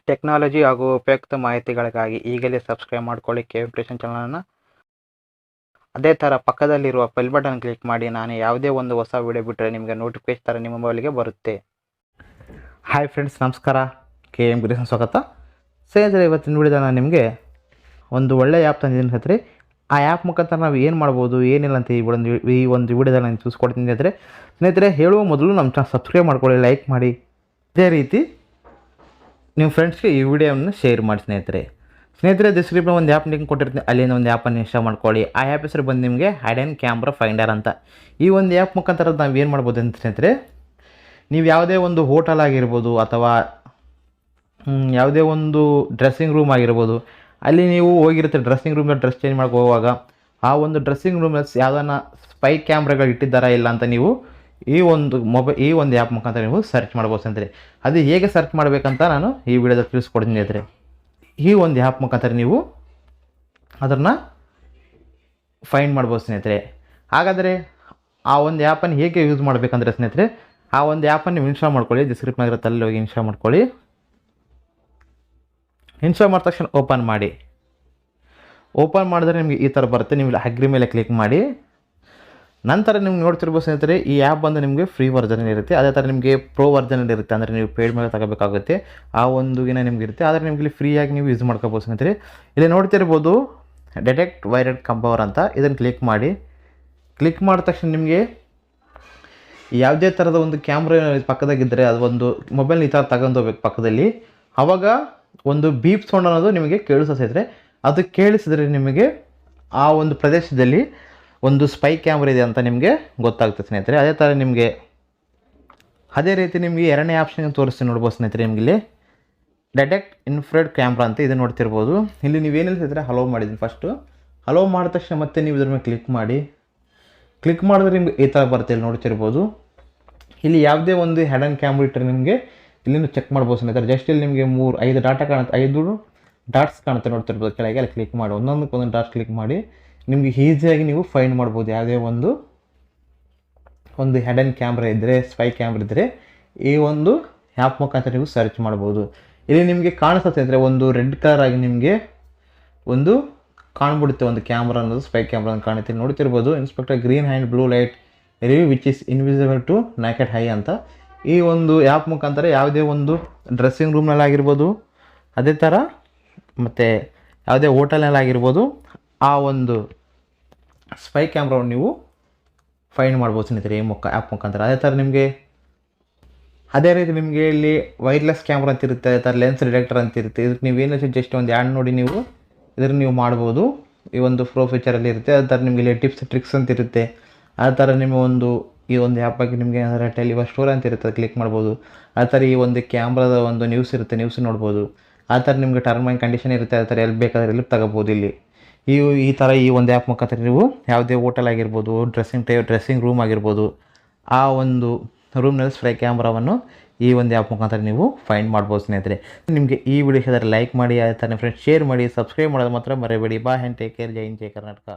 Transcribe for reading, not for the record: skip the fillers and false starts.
Technology ಹಾಗೂ ಉಪಯುಕ್ತ ಮಾಹಿತಿಗಳಿಗಾಗಿ ಈಗಲೇ ಸಬ್ಸ್ಕ್ರೈಬ್ ಮಾಡ್ಕೊಳ್ಳಿ KVCreation ಚಾನಲನ್ನು. ಅದೇ ಥರ ಪಕ್ಕದಲ್ಲಿರುವ ಬೆಲ್ ಬಟನ್ ಕ್ಲಿಕ್ ಮಾಡಿ. ನಾನು ಯಾವುದೇ ಒಂದು ಹೊಸ ವಿಡಿಯೋ ಬಿಟ್ಟರೆ ನಿಮಗೆ ನೋಟಿಫಿಕೇಶನ್ ಥರ ನಿಮ್ಮ ಮೊಬೈಲ್ಗೆ ಬರುತ್ತೆ. ಹಾಯ್ ಫ್ರೆಂಡ್ಸ್, ನಮಸ್ಕಾರ. KVCreation ಸ್ವಾಗತ. ಸ್ನೇಹಿತರೆ, ಇವತ್ತಿನ ವಿಡಿಯೋದ ನಾನು ನಿಮಗೆ ಒಂದು ಒಳ್ಳೆಯ ಆ್ಯಪ್ ತಂದಿದ್ದೀನಿ ಸ್ನೇಹಿತರೆ. ಆ ಆ್ಯಪ್ ಮುಖಾಂತರ ನಾವು ಏನು ಮಾಡ್ಬೋದು, ಏನಿಲ್ಲ ಅಂತ ಈ ಒಂದು ವಿಡಿಯೋದಲ್ಲಿ ನಾನು ತಿಳಿಸ್ಕೊಡ್ತೀನಿ ಸ್ನೇಹಿತರೆ. ಹೇಳುವ ಮೊದಲು ನಮ್ಮ ಚಾನಲ್ ಸಬ್ಸ್ಕ್ರೈಬ್ ಮಾಡ್ಕೊಳ್ಳಿ, ಲೈಕ್ ಮಾಡಿ. ಇದೇ ರೀತಿ ನಿಮ್ಮ ಫ್ರೆಂಡ್ಸ್ಗೆ ಈ ವಿಡಿಯೋವನ್ನು ಶೇರ್ ಮಾಡಿ ಸ್ನೇಹಿತರೆ. ಡಿಸ್ಕ್ರಿಪ್ಷನ್ ಒಂದು ಆ್ಯಪ್ ಲಿಂಕ್ ಕೊಟ್ಟಿರ್ತೀನಿ, ಅಲ್ಲಿಂದ ಒಂದು ಆ್ಯಪನ್ನು ಇನ್ಸ್ಟಾಲ್ ಮಾಡ್ಕೊಳ್ಳಿ. ಆ ಆ್ಯಪ್ ಹೆಸರು ಬಂದು ನಿಮಗೆ ಹೈಡನ್ ಕ್ಯಾಮ್ರಾ ಫೈಂಡರ್ ಅಂತ. ಈ ಒಂದು ಆ್ಯಪ್ ಮುಖಾಂತರ ನಾವು ಏನು ಮಾಡ್ಬೋದು ಅಂತ ಸ್ನೇಹಿತರೆ, ನೀವು ಯಾವುದೇ ಒಂದು ಹೋಟೆಲ್ ಆಗಿರ್ಬೋದು ಅಥವಾ ಯಾವುದೇ ಒಂದು ಡ್ರೆಸ್ಸಿಂಗ್ ರೂಮ್ ಆಗಿರ್ಬೋದು, ಅಲ್ಲಿ ನೀವು ಹೋಗಿರ್ತೀರಿ ಡ್ರೆಸ್ಸಿಂಗ್ ರೂಮಲ್ಲಿ ಡ್ರೆಸ್ ಚೇಂಜ್ ಮಾಡ್ಕೊ ಹೋಗುವಾಗ ಆ ಒಂದು ಡ್ರೆಸ್ಸಿಂಗ್ ರೂಮಲ್ಲಿ ಯಾವುದನ್ನ ಸ್ಪೈ ಕ್ಯಾಮ್ರಾಗಳು ಇಟ್ಟಿದ್ದಾರಾ ಇಲ್ಲ ಅಂತ ನೀವು ಈ ಒಂದು ಆ್ಯಪ್ ಮುಖಾಂತರ ನೀವು ಸರ್ಚ್ ಮಾಡ್ಬೋದು ಸ್ನೇಹಿತರೆ. ಅದು ಹೇಗೆ ಸರ್ಚ್ ಮಾಡಬೇಕಂತ ನಾನು ಈ ವಿಡಿಯೋದಲ್ಲಿ ತಿಳಿಸ್ಕೊಡ್ತೀನಿ ಸ್ನೇಹಿತರೆ. ಈ ಒಂದು ಆ್ಯಪ್ ಮುಖಾಂತರ ನೀವು ಅದನ್ನು ಫೈಂಡ್ ಮಾಡ್ಬೋದು ಸ್ನೇಹಿತರೆ. ಹಾಗಾದರೆ ಆ ಒಂದು ಆ್ಯಪನ್ನು ಹೇಗೆ ಯೂಸ್ ಮಾಡಬೇಕಂದ್ರೆ ಸ್ನೇಹಿತರೆ, ಆ ಒಂದು ಆ್ಯಪನ್ನು ನೀವು ಇನ್ಸ್ಟಾಲ್ ಮಾಡ್ಕೊಳ್ಳಿ. ಡಿಸ್ಕ್ರಿಪ್ಷನ್ ಆಗಿರುತ್ತೆ, ಅಲ್ಲಿ ಹೋಗಿ ಇನ್ಸ್ಟಾಲ್ ಮಾಡ್ಕೊಳ್ಳಿ. ಇನ್ಸ್ಟಾಲ್ ಮಾಡಿದ ತಕ್ಷಣ ಓಪನ್ ಮಾಡಿ. ಓಪನ್ ಮಾಡಿದ್ರೆ ನಿಮಗೆ ಈ ಥರ ಬರುತ್ತೆ. ನೀವು ಅಗ್ರಿ ಮೇಲೆ ಕ್ಲಿಕ್ ಮಾಡಿ. ನಂತರ ನಿಮ್ಗೆ ನೋಡ್ತಿರ್ಬೋದು ಸ್ನೇಹಿತರೆ, ಈ ಆ್ಯಪ್ ಬಂದು ನಿಮಗೆ ಫ್ರೀ ವರ್ಜನ್ ಇರುತ್ತೆ. ಅದೇ ಥರ ನಿಮಗೆ ಪ್ರೋ ವರ್ಜನ್ ಇರುತ್ತೆ, ಅಂದರೆ ನೀವು ಪೇಡ್ ಮೇಲೆ ತಗೋಬೇಕಾಗುತ್ತೆ. ಆ ಒಂದು ನಿಮ್ಗೆ ಇರುತ್ತೆ. ಆದರೆ ನಿಮಗೆ ಇಲ್ಲಿ ಫ್ರೀಯಾಗಿ ನೀವು ಯೂಸ್ ಮಾಡ್ಕೋಬೋದು ಸ್ನೇಹಿತರೆ. ಇಲ್ಲಿ ನೋಡ್ತಿರ್ಬೋದು ಡಿಟೆಕ್ಟ್ ವೈರ್ಡ್ ಕಂಪವರ್ ಅಂತ, ಇದನ್ನು ಕ್ಲಿಕ್ ಮಾಡಿ. ಕ್ಲಿಕ್ ಮಾಡಿದ ತಕ್ಷಣ ನಿಮಗೆ ಯಾವುದೇ ಥರದ ಒಂದು ಕ್ಯಾಮ್ರಾ ಪಕ್ಕದಾಗಿದ್ದರೆ ಅದು ಒಂದು ಮೊಬೈಲ್ ಈ ಥರ ತಗೊಂಡು ಹೋಗ್ಬೇಕು ಪಕ್ಕದಲ್ಲಿ. ಆವಾಗ ಒಂದು ಬೀಪ್ ಸೌಂಡ್ ಅನ್ನೋದು ನಿಮಗೆ ಕೇಳಿಸಿದ್ರೆ, ಅದು ಕೇಳಿಸಿದ್ರೆ ನಿಮಗೆ ಆ ಒಂದು ಪ್ರದೇಶದಲ್ಲಿ ಒಂದು ಸ್ಪೈ ಕ್ಯಾಮ್ರಾ ಇದೆ ಅಂತ ನಿಮಗೆ ಗೊತ್ತಾಗ್ತದೆ ಸ್ನೇಹಿತರೆ. ಅದೇ ರೀತಿ ನಿಮಗೆ ಎರಡನೇ ಆಪ್ಷನ್ ತೋರಿಸ್ತೀನಿ ನೋಡ್ಬೋದು ಸ್ನೇಹಿತರೆ. ನಿಮಗೆ ಇಲ್ಲಿ ಡಿಟೆಕ್ಟ್ ಇನ್ಫ್ರಾರೆಡ್ ಕ್ಯಾಮ್ರಾ ಅಂತ ಇದು ನೋಡ್ತಿರ್ಬೋದು. ಇಲ್ಲಿ ನೀವೇನಿಲ್ಲ ಸ್ನೇಹಿತರೆ, ಹಲೋ ಮಾಡಿದ್ದೀನಿ. ಫಸ್ಟು ಹಲೋ ಮಾಡಿದ ತಕ್ಷಣ ಮತ್ತೆ ನೀವು ಇದ್ರ ಮೇಲೆ ಕ್ಲಿಕ್ ಮಾಡಿ. ಕ್ಲಿಕ್ ಮಾಡಿದ್ರೆ ನಿಮಗೆ ಈ ಥರ ಬರುತ್ತೆ. ಇಲ್ಲಿ ನೋಡ್ತಿರ್ಬೋದು, ಇಲ್ಲಿ ಯಾವುದೇ ಒಂದು ಹೆಡನ್ ಕ್ಯಾಮ್ರಾ ಇಟ್ಟರೆ ನಿಮಗೆ ಇಲ್ಲಿಂದ ಚೆಕ್ ಮಾಡ್ಬೋದು ಸ್ನೇಹಿತರೆ. ಜಸ್ಟ್ ಇಲ್ಲಿ ನಿಮಗೆ 5 ಡಾಟಾ ಕಾಣುತ್ತೆ, 5 ಡಾಟ್ಸ್ ಕಾಣುತ್ತೆ ನೋಡ್ತಿರ್ಬೋದು ಕೆಳಗೆ. ಅಲ್ಲಿ ಕ್ಲಿಕ್ ಮಾಡಿ, ಒಂದೊಂದು ಡಾಟ್ಸ್ ಕ್ಲಿಕ್ ಮಾಡಿ ನಿಮಗೆ ಈಸಿಯಾಗಿ ನೀವು ಫೈಂಡ್ ಮಾಡ್ಬೋದು. ಯಾವುದೇ ಒಂದು ಹೆಡನ್ ಕ್ಯಾಮ್ರಾ ಇದ್ದರೆ, ಸ್ಪೈ ಕ್ಯಾಮ್ರಾ ಇದ್ದರೆ ಈ ಒಂದು ಆ್ಯಪ್ ಮುಖಾಂತರ ನೀವು ಸರ್ಚ್ ಮಾಡ್ಬೋದು. ಇಲ್ಲಿ ನಿಮಗೆ ಕಾಣಿಸುತ್ತೆ ಅಂದರೆ ಒಂದು ರೆಡ್ ಕಲರ್ ಆಗಿ ನಿಮಗೆ ಒಂದು ಕಾಣ್ಬಿಡುತ್ತೆ, ಒಂದು ಕ್ಯಾಮ್ರಾ ಅನ್ನೋದು ಸ್ಪೈ ಕ್ಯಾಮ್ರಾ ಅಂತ ಕಾಣುತ್ತೆ. ನೋಡ್ತಿರ್ಬೋದು inspector green and blue light review which is invisible to naked eye ಅಂತ. ಈ ಒಂದು ಆ್ಯಪ್ ಮುಖಾಂತರ ಯಾವುದೇ ಒಂದು ಡ್ರೆಸ್ಸಿಂಗ್ ರೂಮ್ನಲ್ಲಿ ಆಗಿರ್ಬೋದು, ಅದೇ ಥರ ಮತ್ತು ಯಾವುದೇ ಹೋಟೆಲ್ನಲ್ಲಿ ಆಗಿರ್ಬೋದು, ಆ ಒಂದು ಸ್ಪೈ ಕ್ಯಾಮ್ರಾವನ್ನು ನೀವು ಫೈಂಡ್ ಮಾಡ್ಬೋದು ಸ್ನೇಹಿತರೆ ಈ ಆ್ಯಪ್ ಮುಖಾಂತರ. ಅದೇ ರೀತಿ ನಿಮಗೆ ಇಲ್ಲಿ ವೈರ್ಲೆಸ್ ಕ್ಯಾಮ್ರಾ ಅಂತ ಇರುತ್ತೆ, ಅದೇ ಥರ ಲೆನ್ಸ್ ಡಿಟೆಕ್ಟರ್ ಅಂತ ಇರುತ್ತೆ. ಇದಕ್ಕೆ ನೀವೇನು ಜಸ್ಟ್ ಒಂದು ಆ್ಯಡ್ ನೋಡಿ ನೀವು ಇದನ್ನು ನೀವು ಮಾಡ್ಬೋದು. ಈ ಒಂದು ಪ್ರೋ ಫೀಚರಲ್ಲಿ ಇರುತ್ತೆ. ಅದೇ ಥರ ನಿಮಗೆ ಇಲ್ಲಿ ಟಿಪ್ಸ್ ಟ್ರಿಕ್ಸ್ ಅಂತ ಇರುತ್ತೆ. ಆ ಥರ ನಿಮ್ಮ ಈ ಒಂದು ಆ್ಯಪಾಗಿ ನಿಮಗೆ ಏನಾದರೂ ಟೆಲಿವ ಸ್ಟೋರ್ ಅಂತ ಇರುತ್ತೆ, ಅದು ಕ್ಲಿಕ್ ಮಾಡ್ಬೋದು. ಆ ಥರ ಈ ಒಂದು ಕ್ಯಾಮ್ರಾದ ಒಂದು ನ್ಯೂಸ್ ಇರುತ್ತೆ, ನ್ಯೂಸ್ ನೋಡ್ಬೋದು. ಆ ಥರ ನಿಮಗೆ ಟರ್ಮ್ ಆ್ಯಂಡ್ ಕಂಡೀಷನ್ ಇರುತ್ತೆ. ಆ ಥರ ಎಲ್ಲಿ ಬೇಕಾದರೆ ಎಲ್ಲಿ ತಗೋಬೋದು. ಇಲ್ಲಿ ಈ ಥರ ಈ ಒಂದು ಆ್ಯಪ್ ಮುಖಾಂತರ ನೀವು ಯಾವುದೇ ಹೋಟೆಲ್ ಆಗಿರ್ಬೋದು, ಡ್ರೆಸ್ಸಿಂಗ್ ರೂಮ್ ಆಗಿರ್ಬೋದು, ಆ ಒಂದು ರೂಮ್ನಲ್ಲಿ ಸ್ಪೈ ಕ್ಯಾಮ್ರಾವನ್ನು ಈ ಒಂದು ಆ್ಯಪ್ ಮುಖಾಂತರ ನೀವು ಫೈಂಡ್ ಮಾಡ್ಬೋದು ಸ್ನೇಹಿತರೆ. ನಿಮಗೆ ಈ ವಿಡಿಯೋ ಇಷ್ಟ ಲೈಕ್ ಮಾಡಿ, ಅದೇ ಥರ ಫ್ರೆಂಡ್ಸ್ ಶೇರ್ ಮಾಡಿ, ಸಬ್ಸ್ಕ್ರೈಬ್ ಮಾಡೋದು ಮಾತ್ರ ಮರಿಬೇಡಿ. Bye and take care. Jai Hind, Jai Karnataka.